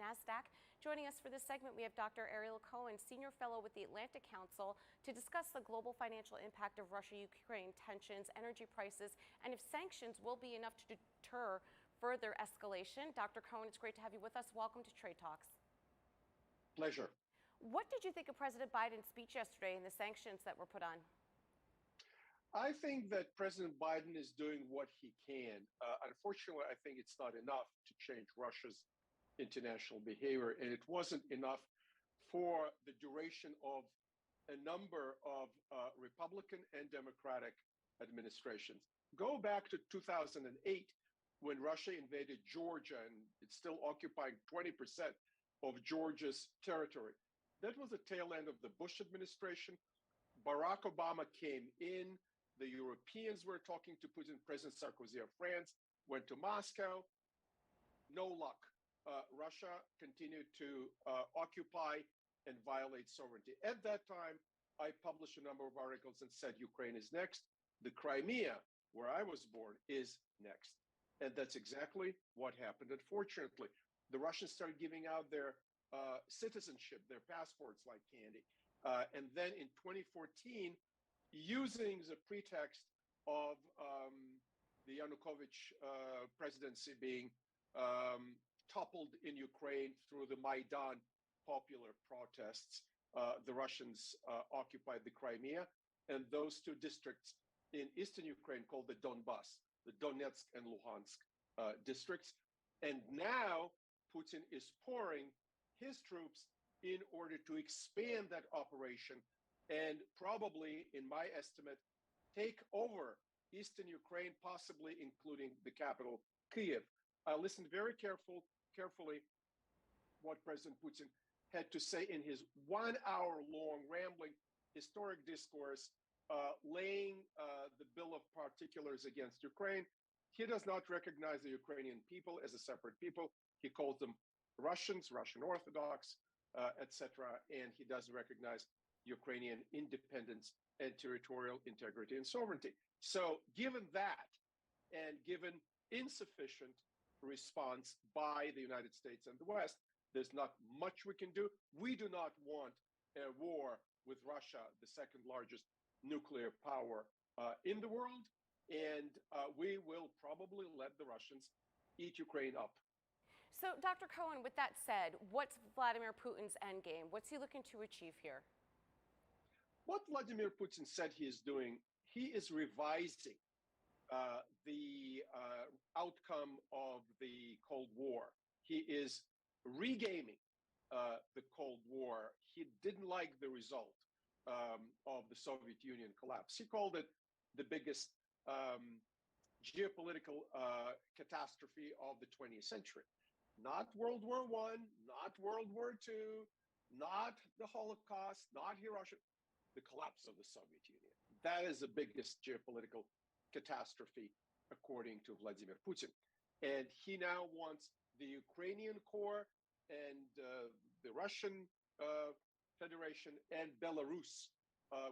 Nasdaq. Joining us for this segment, we have Dr. Ariel Cohen, Senior Fellow with the Atlantic Council, to discuss the global financial impact of Russia-Ukraine tensions, energy prices, and if sanctions will be enough to deter further escalation. Dr. Cohen, it's great to have you with us. Welcome to Trade Talks. Pleasure. What did you think of President Biden's speech yesterday and the sanctions that were put on? I think that President Biden is doing what he can. Unfortunately, I think it's not enough to change Russia's international behavior, and it wasn't enough for the duration of a number of Republican and Democratic administrations. Go back to 2008 when Russia invaded Georgia, and it's still occupying 20% of Georgia's territory. That was the tail end of the Bush administration. Barack Obama came in. The Europeans were talking to Putin. President Sarkozy of France went to Moscow. No luck. Russia continued to occupy and violate sovereignty. At that time, I published a number of articles and said Ukraine is next. The Crimea, where I was born, is next. And that's exactly what happened. Unfortunately, the Russians started giving out their citizenship, their passports like candy. And then in 2014, using the pretext of the Yanukovych presidency being toppled in Ukraine through the Maidan popular protests, the Russians occupied the Crimea and those two districts in eastern Ukraine called the Donbass, the Donetsk and Luhansk districts. And now Putin is pouring his troops in order to expand that operation and probably, in my estimate, take over eastern Ukraine, possibly including the capital, Kyiv. I listened very carefully what President Putin had to say in his 1 hour long rambling historic discourse, laying the bill of particulars against Ukraine. He does not recognize the Ukrainian people as a separate people. He calls them Russians, Russian Orthodox, etc. And he doesn't recognize Ukrainian independence and territorial integrity and sovereignty. So given that, and given insufficient response by the United States and the West, there's not much we can do. We do not want a war with Russia, the second largest nuclear power in the world, and we will probably let the Russians eat Ukraine up. So, Dr. Cohen, with that said, what's Vladimir Putin's endgame? What's he looking to achieve here? What Vladimir Putin said he is doing, he is revising the outcome of the Cold War. He is regaming the Cold War. He didn't like the result of the Soviet Union collapse. He called it the biggest geopolitical catastrophe of the 20th century. Not World War I, not World War II, not the Holocaust, not Hiroshima, the collapse of the Soviet Union. That is the biggest geopolitical catastrophe, according to Vladimir Putin. And he now wants the Ukrainian core and the Russian Federation and Belarus,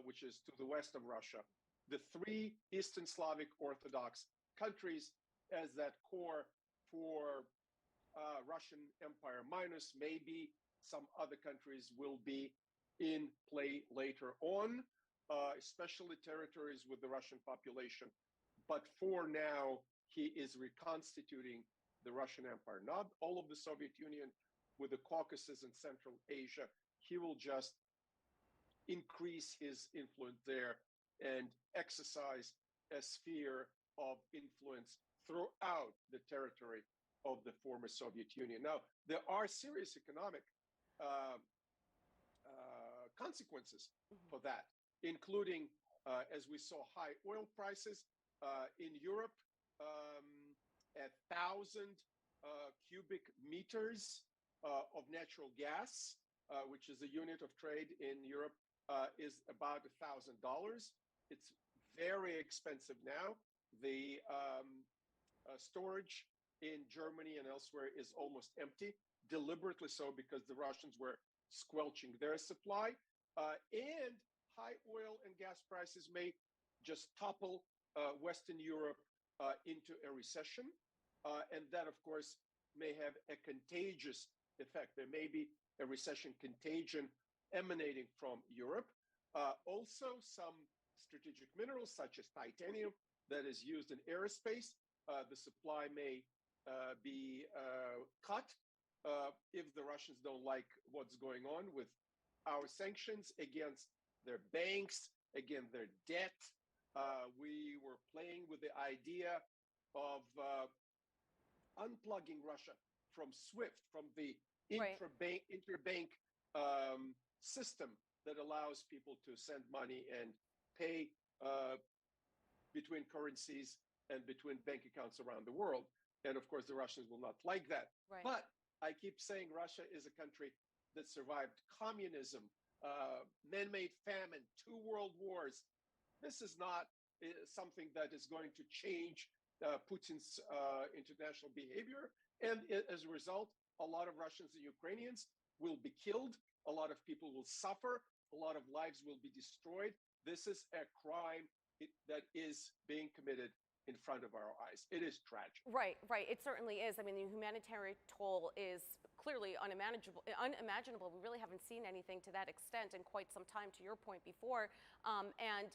which is to the west of Russia, the three Eastern Slavic Orthodox countries as that core for Russian Empire minus maybe some other countries will be in play later on, especially territories with the Russian population. But for now, he is reconstituting the Russian Empire, not all of the Soviet Union with the Caucasus and Central Asia. He will just increase his influence there and exercise a sphere of influence throughout the territory of the former Soviet Union. Now, there are serious economic consequences for that, including, as we saw, high oil prices in Europe, 1,000 cubic meters of natural gas, which is a unit of trade in Europe, is about $1,000. It's very expensive now. The storage in Germany and elsewhere is almost empty, deliberately so because the Russians were squelching their supply. And high oil and gas prices may just topple Western Europe into a recession. And that, of course, may have a contagious effect. There may be a recession contagion emanating from Europe. Also, some strategic minerals such as titanium that is used in aerospace, the supply may be cut if the Russians don't like what's going on with our sanctions against their banks, against their debt. We were playing with the idea of unplugging Russia from SWIFT, from the interbank system that allows people to send money and pay between currencies and between bank accounts around the world. And of course, the Russians will not like that. Right. But I keep saying Russia is a country that survived communism, man-made famine, 2 world wars. This is not something that is going to change Putin's international behavior. And as a result, a lot of Russians and Ukrainians will be killed. A lot of people will suffer. A lot of lives will be destroyed. This is a crime that is being committed in front of our eyes. It is tragic. Right. It certainly is. I mean, the humanitarian toll is clearly unimaginable. We really haven't seen anything to that extent in quite some time, to your point before. And,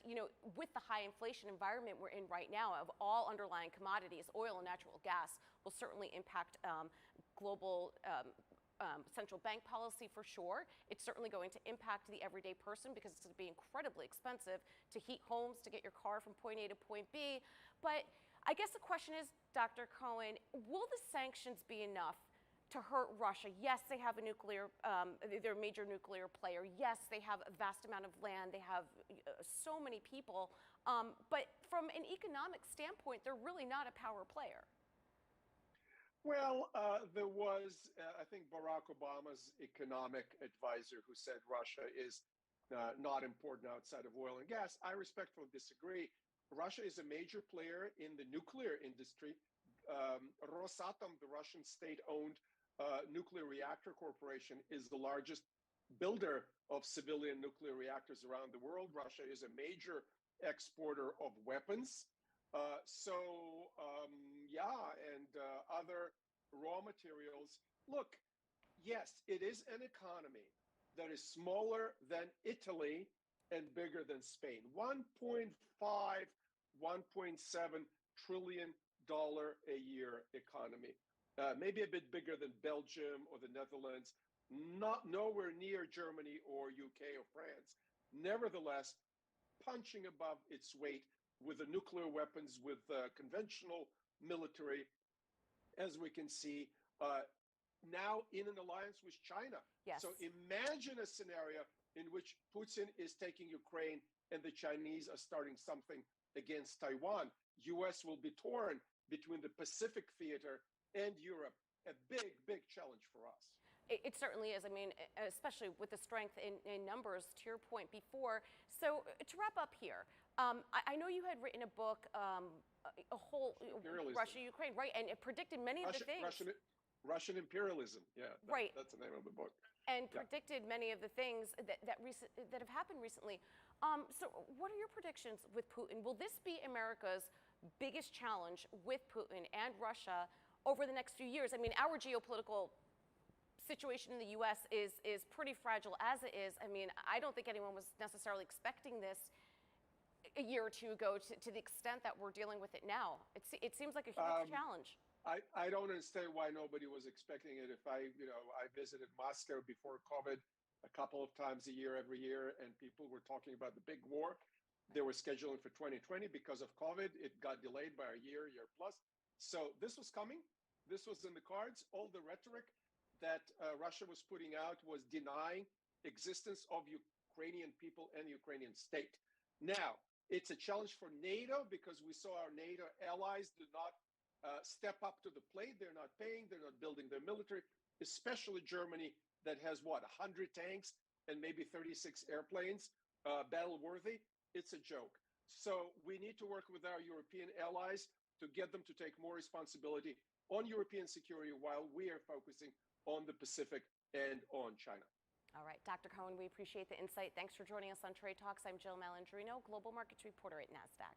with the high inflation environment we're in right now of all underlying commodities, oil and natural gas will certainly impact global central bank policy for sure. It's certainly going to impact the everyday person because it's going to be incredibly expensive to heat homes, to get your car from point A to point B. But I guess the question is, Dr. Cohen, will the sanctions be enough to hurt Russia? Yes, they have a they're a major nuclear player. Yes, they have a vast amount of land. They have so many people. But from an economic standpoint, they're really not a power player. Well, there was, I think, Barack Obama's economic advisor who said Russia is not important outside of oil and gas. I respectfully disagree. Russia is a major player in the nuclear industry. Rosatom, the Russian state-owned nuclear reactor corporation, is the largest builder of civilian nuclear reactors around the world. Russia is a major exporter of weapons. And other raw materials. Look, yes, it is an economy that is smaller than Italy and bigger than Spain. 1.5, $1.7 trillion a year economy. Maybe a bit bigger than Belgium or the Netherlands, nowhere near Germany or UK or France. Nevertheless, punching above its weight with the nuclear weapons, with conventional military, as we can see, now in an alliance with China. Yes. So imagine a scenario in which Putin is taking Ukraine and the Chinese are starting something against Taiwan. US will be torn between the Pacific theater and Europe. A big, big challenge for us. It certainly is. I mean, especially with the strength in numbers, to your point before. So to wrap up here, I know you had written a book, a whole Russia, Ukraine, right? And it predicted many of the things. Russian imperialism. Yeah, right. That's the name of the book. And predicted many of the things that have happened recently. So what are your predictions with Putin? Will this be America's biggest challenge with Putin and Russia over the next few years? I mean, our geopolitical situation in the U.S. is pretty fragile as it is. I mean, I don't think anyone was necessarily expecting this a year or two ago to the extent that we're dealing with it now. It seems like a huge challenge. I don't understand why nobody was expecting it. If I visited Moscow before COVID a couple of times a year, every year, and people were talking about the big war they were scheduling for 2020 because of COVID. It got delayed by a year plus. So this was coming. This was in the cards. All the rhetoric that Russia was putting out was denying existence of Ukrainian people and the Ukrainian state. Now, it's a challenge for NATO because we saw our NATO allies do not step up to the plate. They're not paying. They're not building their military, especially Germany that has, 100 tanks and maybe 36 airplanes, battle-worthy. It's a joke. So we need to work with our European allies to get them to take more responsibility on European security while we are focusing on the Pacific and on China. All right, Dr. Cohen, we appreciate the insight. Thanks for joining us on Trade Talks. I'm Jill Malandrino, Global Markets Reporter at Nasdaq.